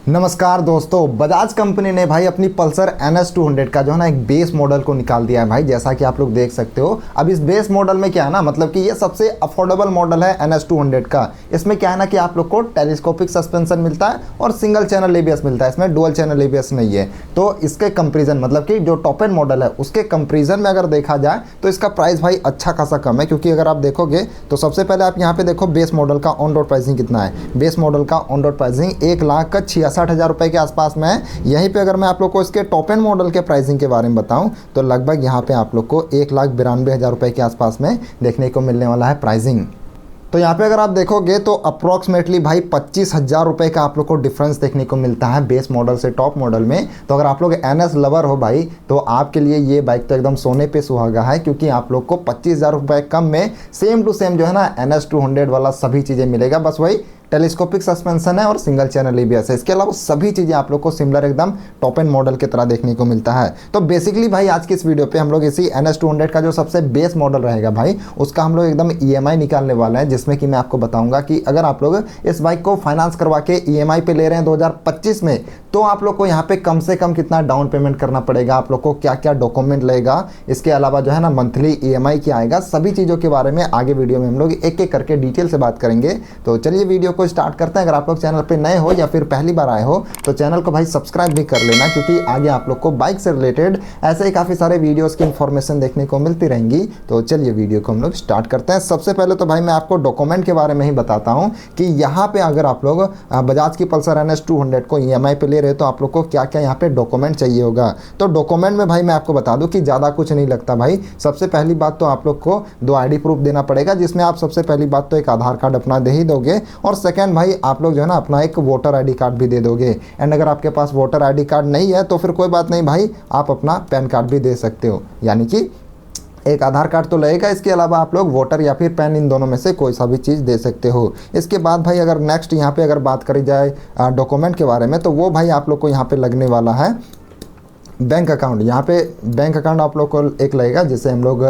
नमस्कार दोस्तों, बजाज कंपनी ने भाई अपनी पल्सर NS 200 का जो है ना एक बेस मॉडल को निकाल दिया है भाई। जैसा कि आप लोग देख सकते हो, अब इस बेस मॉडल में क्या है ना, मतलब कि ये सबसे अफोर्डेबल मॉडल है NS 200 का। इसमें क्या है ना कि आप लोग को टेलीस्कोपिक सस्पेंशन मिलता है और सिंगल चैनल ABS मिलता है। इसमें डुअल चैनल ABS नहीं है। तो इसके कंपेरिजन मतलब कि जो टॉप एंड मॉडल है उसके कंपेरिजन में अगर देखा जाए तो इसका प्राइस भाई अच्छा खासा कम है। क्योंकि अगर आप देखोगे तो सबसे पहले आप यहाँ पे देखो बेस मॉडल का ऑन रोड प्राइसिंग कितना है। बेस मॉडल का ऑन रोड प्राइसिंग 1,66,000 रुपये के आसपास में है। यहीं पे अगर मैं आप लोग को इसके टॉप एंड मॉडल के प्राइसिंग के बारे में बताऊं तो लगभग यहाँ पे आप लोग को 1,92,000 रुपये के आसपास में देखने को मिलने वाला है प्राइसिंग। तो यहाँ पे अगर आप देखोगे तो अप्रॉक्सीमेटली भाई 25,000 रुपये का आप लोग को डिफरेंस देखने को मिलता है बेस मॉडल से टॉप मॉडल में। तो अगर आप लोग NS लवर हो भाई तो आपके लिए ये बाइक तो एकदम सोने पे सुहागा है। क्योंकि आप लोग को 25,000 रुपये कम में सेम टू सेम जो है ना NS 200 वाला सभी चीज़ें मिलेगा। बस वही टेलीस्कोपिक सस्पेंशन है और सिंगल चैनल ABS है। इसके अलावा सभी चीज़ें आप लोग को सिमिलर एकदम टॉप एंड मॉडल की तरह देखने को मिलता है। तो बेसिकली भाई आज की इस वीडियो पे हम लोग इसी NS 200 का जो सबसे बेस मॉडल रहेगा भाई उसका हम लोग एकदम EMI निकालने वाले हैं। जिसमें कि मैं आपको बताऊंगा कि अगर आप लोग इस बाइक को फाइनेंस करवा के EMI पे ले रहे हैं 2025 में तो आप लोग को यहाँ पे कम से कम कितना डाउन पेमेंट करना पड़ेगा, आप लोग को क्या क्या डॉक्यूमेंट लगेगा, इसके अलावा जो है ना मंथली EMI क्या आएगा, सभी चीज़ों के बारे में आगे वीडियो में हम लोग एक एक करके डिटेल से बात करेंगे। तो चलिए वीडियो को स्टार्ट करते हैं। अगर आप लोग चैनल पे नए हो या फिर पहली बार आए हो तो चैनल को भाई सब्सक्राइब भी कर लेना। क्योंकि आगे आप लोग को बाइक से रिलेटेड ऐसे ही काफ़ी सारे वीडियोस की इन्फॉर्मेशन देखने को मिलती रहेंगी। तो चलिए वीडियो को हम लोग स्टार्ट करते हैं। सबसे पहले तो भाई मैं आपको डॉक्यूमेंट के बारे में ही बताता हूँ कि यहाँ पे अगर आप लोग बजाज की पल्सर NS 200 को EMI पे ले रहे हो तो आप लोग को क्या क्या यहाँ पे डॉक्यूमेंट चाहिए होगा। तो डॉक्यूमेंट में भाई मैं आपको बता दूँ कि ज़्यादा कुछ नहीं लगता भाई। सबसे पहली बात तो आप लोग को 2 ID प्रूफ देना पड़ेगा, जिसमें आप सबसे पहली बात तो एक आधार कार्ड अपना दे ही दोगे और सेकेंड भाई आप लोग जो है ना अपना एक वोटर ID कार्ड भी दे दोगे। एंड अगर आपके पास वोटर ID कार्ड नहीं है तो फिर कोई बात नहीं भाई, आप अपना पैन कार्ड भी दे सकते हो। यानी कि एक आधार कार्ड तो लगेगा, इसके अलावा आप लोग वोटर या फिर पैन इन दोनों में से कोई सा भी चीज़ दे सकते हो। इसके बाद भाई अगर नेक्स्ट यहाँ पे अगर बात करी जाए डॉक्यूमेंट के बारे में तो वो भाई आप लोग को यहाँ पे लगने वाला है बैंक अकाउंट। यहाँ पे बैंक अकाउंट आप लोग को एक लगेगा जिसे हम लोग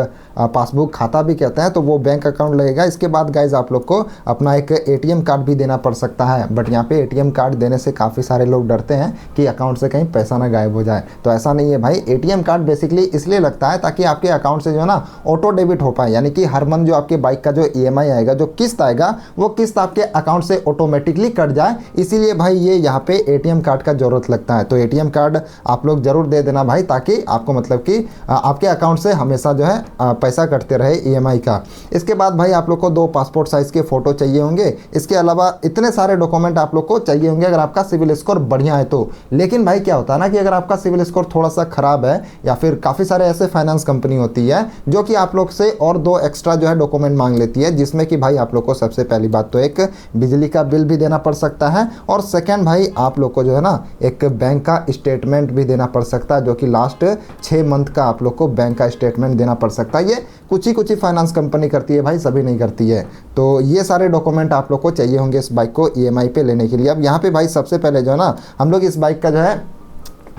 पासबुक खाता भी कहते हैं, तो वो बैंक अकाउंट लगेगा। इसके बाद गाइज आप लोग को अपना एक ATM कार्ड भी देना पड़ सकता है। बट यहाँ पे ATM कार्ड देने से काफ़ी सारे लोग डरते हैं कि अकाउंट से कहीं पैसा ना गायब हो जाए। तो ऐसा नहीं है भाई, ATM कार्ड बेसिकली इसलिए लगता है ताकि आपके अकाउंट से जो है ना ऑटो डेबिट हो पाए। यानी कि हर मंथ जो आपके बाइक का जो EMI आएगा, जो किस्त आएगा, वो किस्त आपके अकाउंट से ऑटोमेटिकली कट जाए। इसीलिए भाई ये यहाँ पे ATM कार्ड का ज़रूरत लगता है। तो ATM कार्ड आप लोग ज़रूर दे देना भाई, ताकि आपको मतलब कि आपके अकाउंट से हमेशा जो है पैसा कटते रहे EMI का। इसके बाद भाई आप लोग को 2 पासपोर्ट साइज़ के फ़ोटो चाहिए होंगे। इसके अलावा इतने सारे डॉक्यूमेंट आप लोग को चाहिए होंगे अगर आपका सिविल स्कोर बढ़िया है तो। लेकिन भाई क्या होता है ना कि अगर आपका सिविल स्कोर थोड़ा सा ख़राब है या फिर काफ़ी सारे ऐसे फाइनेंस कंपनी होती है जो कि आप लोग से और 2 एक्स्ट्रा जो है डॉक्यूमेंट मांग लेती है। जिसमें कि भाई आप लोग को सबसे पहली बात तो एक बिजली का बिल भी देना पड़ सकता है और सेकेंड भाई आप लोग को जो है ना एक बैंक का स्टेटमेंट भी देना पड़ सकता है, जो कि लास्ट 6 मंथ का आप लोग को बैंक का स्टेटमेंट देना पड़ सकता है। ये कुछ ही फाइनेंस कंपनी करती है भाई, सभी नहीं करती है। तो ये सारे डॉक्यूमेंट आप लोग को चाहिए होंगे इस बाइक को EMI पे लेने के लिए। अब यहाँ पे भाई सबसे पहले जो है ना हम लोग इस बाइक का जो है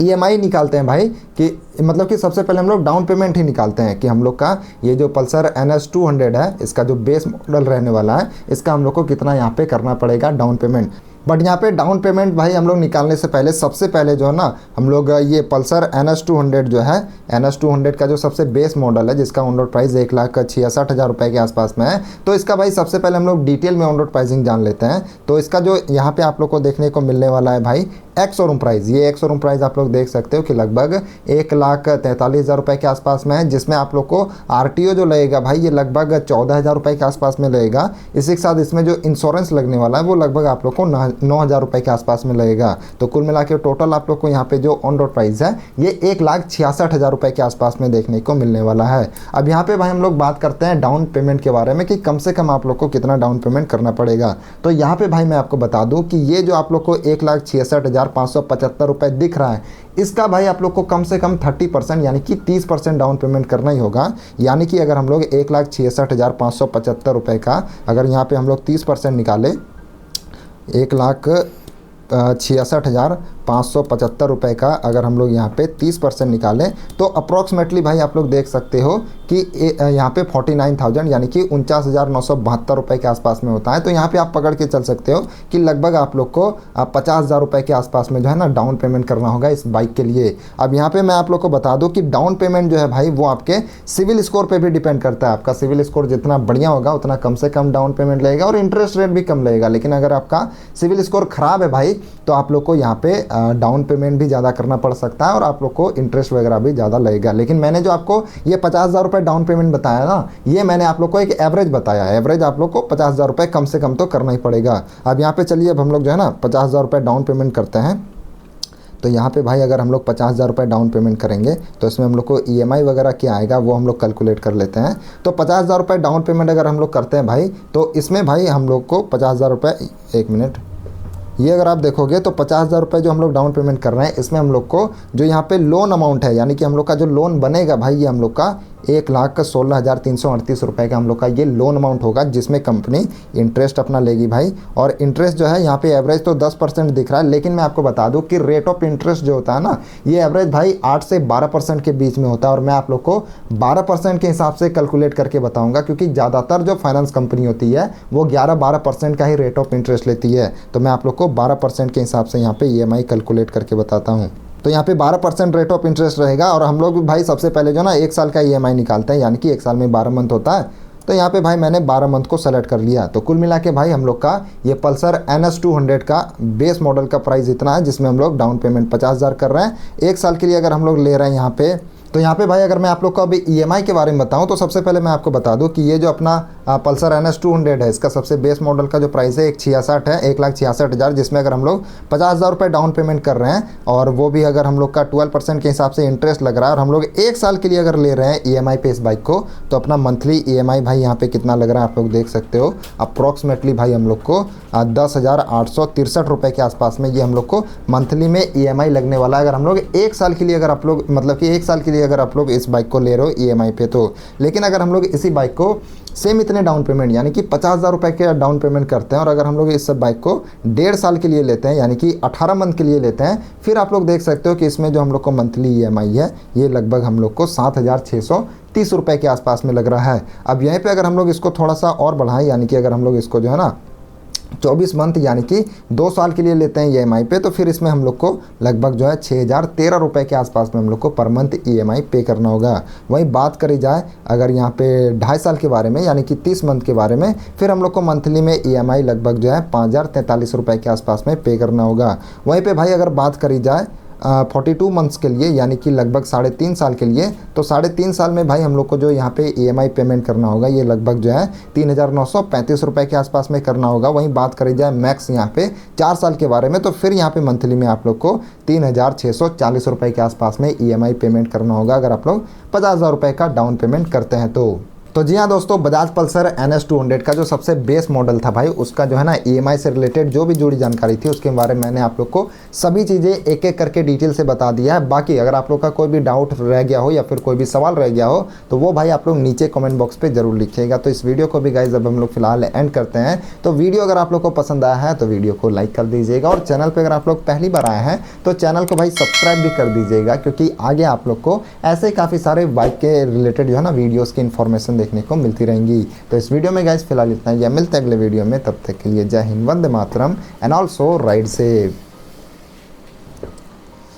EMI निकालते हैं भाई, कि मतलब कि सबसे पहले हम लोग डाउन पेमेंट ही निकालते हैं कि हम लोग का ये जो पल्सर NS 200 है इसका जो बेस मॉडल रहने वाला है इसका हम लोग को कितना यहाँ पे करना पड़ेगा डाउन पेमेंट। बट यहाँ पे डाउन पेमेंट भाई हम लोग निकालने से पहले सबसे पहले जो है ना हम लोग ये पल्सर NS 200 जो है NS 200 का जो सबसे बेस मॉडल है जिसका ऑन रोड प्राइस 1,66,000 रुपये के आसपास में है। तो इसका भाई सबसे पहले हम लोग डिटेल में ऑन रोड प्राइसिंग जान लेते हैं। तो इसका जो यहाँ पे आप लोग को देखने को मिलने वाला है भाई एक्स शोरूम प्राइस, ये एक्स शोरूम प्राइस आप लोग देख सकते हो कि लगभग 1,43,000 रुपये के आसपास में है। जिसमें आप लोग को RTO जो लगेगा भाई ये लगभग 14,000 रुपये के आसपास में लगेगा। इसी के साथ इसमें जो इंश्योरेंस लगने वाला है वो लगभग आप लोग को 9,000 रुपये के आसपास में लगेगा। तो कुल मिला के टोटल आप लोग को यहाँ पे जो ऑन रोड प्राइस है ये 1,66,000 रुपये के आसपास में देखने को मिलने वाला है। अब यहाँ पे भाई हम लोग बात करते हैं डाउन पेमेंट के बारे में कि कम से कम आप लोग को कितना डाउन पेमेंट करना पड़ेगा। तो यहाँ पे भाई मैं आपको बता दूँ कि ये जो आप लोग को 1,66,575 रुपये दिख रहा है इसका भाई आप लोग को कम से कम 30% यानी कि 30% डाउन पेमेंट करना ही होगा। यानी कि अगर हम लोग 1,66,575 रुपये का अगर यहाँ पे हम लोग 30% निकाले 1,66,575 रुपये का अगर हम लोग यहाँ पे 30% निकालें तो अप्रॉक्सीमेटली भाई आप लोग देख सकते हो कि यहाँ पे 49,000 यानी कि 49,972 रुपये के आसपास में होता है। तो यहाँ पे आप पकड़ के चल सकते हो कि लगभग आप लोग को 50,000 रुपये के आसपास में जो है ना डाउन पेमेंट करना होगा इस बाइक के लिए। अब यहाँ पे मैं आप लोग को बता दूँ कि डाउन पेमेंट जो है भाई वो आपके सिविल स्कोर पे भी डिपेंड करता है। आपका सिविल स्कोर जितना बढ़िया होगा उतना कम से कम डाउन पेमेंट लगेगा और इंटरेस्ट रेट भी कम लगेगा। लेकिन अगर आपका सिविल स्कोर खराब है भाई तो आप लोग को यहाँ पे डाउन पेमेंट भी ज़्यादा करना पड़ सकता है और आप लोग को इंटरेस्ट वगैरह भी ज़्यादा लगेगा। लेकिन मैंने जो आपको ये 50,000 रुपये डाउन पेमेंट बताया ना, ये मैंने आप लोग को एक एवरेज बताया है। एवरेज आप लोग को 50,000 रुपये कम से कम तो करना ही पड़ेगा। अब यहाँ पे चलिए अब हम लोग जो है ना 50,000 रुपये डाउन पेमेंट करते हैं। तो यहाँ पे भाई अगर हम लोग 50,000 रुपये डाउन पेमेंट करेंगे तो इसमें हम लोग को EMI वगैरह क्या आएगा वो हम लोग कैलकुलेट कर लेते हैं। तो 50,000 रुपये डाउन पेमेंट अगर हम लोग करते हैं भाई तो इसमें भाई हम लोग को 50,000 रुपये, एक मिनट, ये अगर आप देखोगे तो 50,000 रुपये जो हम लोग डाउन पेमेंट कर रहे हैं इसमें हम लोग को जो यहाँ पे लोन अमाउंट है यानी कि हम लोग का जो लोन बनेगा भाई ये हम लोग का 1,16,338 रुपये का हम लोग का ये लोन अमाउंट होगा जिसमें कंपनी इंटरेस्ट अपना लेगी भाई। और इंटरेस्ट जो है यहाँ पे एवरेज तो 10% दिख रहा है, लेकिन मैं आपको बता दूँ कि रेट ऑफ इंटरेस्ट जो होता है ना ये एवरेज भाई 8 से 12% के बीच में होता है। और मैं आप लोग को 12% के हिसाब से कैलकुलेट करके बताऊँगा क्योंकि ज़्यादातर जो फाइनेंस कंपनी होती है वो 11-12% का ही रेट ऑफ इंटरेस्ट लेती है। तो मैं आप लोग को 12% के हिसाब से यहाँ पे EMI कैलकुलेट करके बताता हूँ। तो यहाँ पे 12% रेट ऑफ इंटरेस्ट रहेगा और हम लोग भाई सबसे पहले जो ना 1 साल का EMI निकालते हैं यानी कि 1 साल में 12 मंथ होता है। तो यहाँ पे भाई मैंने 12 मंथ को सेलेक्ट कर लिया। तो कुल मिला के भाई हम लोग का ये पल्सर NS200 का बेस मॉडल का प्राइस इतना है जिसमें हम लोग डाउन पेमेंट 50,000 कर रहे हैं। 1 साल के लिए अगर हम लोग ले रहे हैं यहाँ पे तो यहाँ पे भाई अगर मैं आप लोग को अभी EMI के बारे में बताऊँ तो सबसे पहले मैं आपको बता दूँ कि ये जो अपना पल्सर NS200 है इसका सबसे बेस मॉडल का जो प्राइस है 166 है, 1,66,000, जिसमें अगर हम लोग 50,000 रुपये डाउन पेमेंट कर रहे हैं और वो भी अगर हम लोग का 12% के हिसाब से इंटरेस्ट लग रहा है और हम लोग 1 साल के लिए अगर ले रहे हैं EMI पे इस बाइक को तो अपना मंथली EMI भाई यहाँ पे कितना लग रहा है आप लोग देख सकते हो। अप्रॉक्सीमेटली भाई हम लोग को 10,863 रुपये के आसपास में ये हम लोग को मंथली में EMI लगने वाला है अगर हम लोग 1 साल के लिए अगर आप लोग मतलब कि 1 साल के लिए अगर आप लोग इस बाइक को ले रहे हो EMI पे तो। लेकिन अगर हम लोग इसी बाइक को सेम इतने डाउन पेमेंट यानी कि 50,000 रुपये के डाउन पेमेंट करते हैं और अगर हम लोग इस बाइक को 1.5 साल के लिए लेते हैं यानी कि 18 मंथ के लिए लेते हैं फिर आप लोग देख सकते हो कि इसमें जो हम लोग को मंथली EMI है ये लगभग हम लोग को 7,630 रुपये के आसपास में लग रहा है। अब यहीं पे अगर हम लोग इसको थोड़ा सा और बढ़ाएं यानी कि अगर हम लोग इसको जो है ना 24 मंथ यानी कि 2 साल के लिए लेते हैं EMI पे तो फिर इसमें हम लोग को लगभग जो है 6,013 रुपये के आसपास में हम लोग को पर मंथ EMI पे करना होगा। वहीं बात करी जाए अगर यहाँ पे 2.5 साल के बारे में यानी कि 30 मंथ के बारे में फिर हम लोग को मंथली में EMI लगभग जो है 5,043 रुपये के आसपास में पे करना होगा। वहीं पर भाई अगर बात करी जाए 42 मंथ्स के लिए यानी कि लगभग 3.5 साल के लिए तो 3.5 साल में भाई हम लोग को जो यहाँ पे EMI पेमेंट करना होगा ये लगभग जो है 3,935 रुपये के आसपास में करना होगा। वहीं बात करी जाए मैक्स यहाँ पे 4 साल के बारे में तो फिर यहाँ पे मंथली में आप लोग को 3,640 रुपये के आसपास में EMI पेमेंट करना होगा अगर आप लोग 50,000 रुपये का डाउन पेमेंट करते हैं तो जी हाँ दोस्तों, बजाज पल्सर NS200 का जो सबसे बेस मॉडल था भाई उसका जो है ना EMI से रिलेटेड जो भी जुड़ी जानकारी थी उसके बारे में मैंने आप लोग को सभी चीज़ें एक एक करके डिटेल से बता दिया है। बाकी अगर आप लोग का कोई भी डाउट रह गया हो या फिर कोई भी सवाल रह गया हो तो वो भाई आप लोग नीचे कमेंट बॉक्स पे जरूर लिखिएगा। तो इस वीडियो को भी गाइस जब हम लोग फिलहाल एंड करते हैं तो वीडियो अगर आप लोग को पसंद आया है तो वीडियो को लाइक कर दीजिएगा और चैनल पर अगर आप लोग पहली बार आए हैं तो चैनल को भाई सब्सक्राइब भी कर दीजिएगा क्योंकि आगे आप लोग को ऐसे काफ़ी सारे बाइक के रिलेटेड जो है ना वीडियोज़ की इन्फॉर्मेशन देखने को मिलती रहेंगी। तो इस वीडियो में गाइस फिलहाल इतना ही, मिलते हैं अगले वीडियो में। तब तक के लिए जय Hind, Vande Mataram and also ride safe.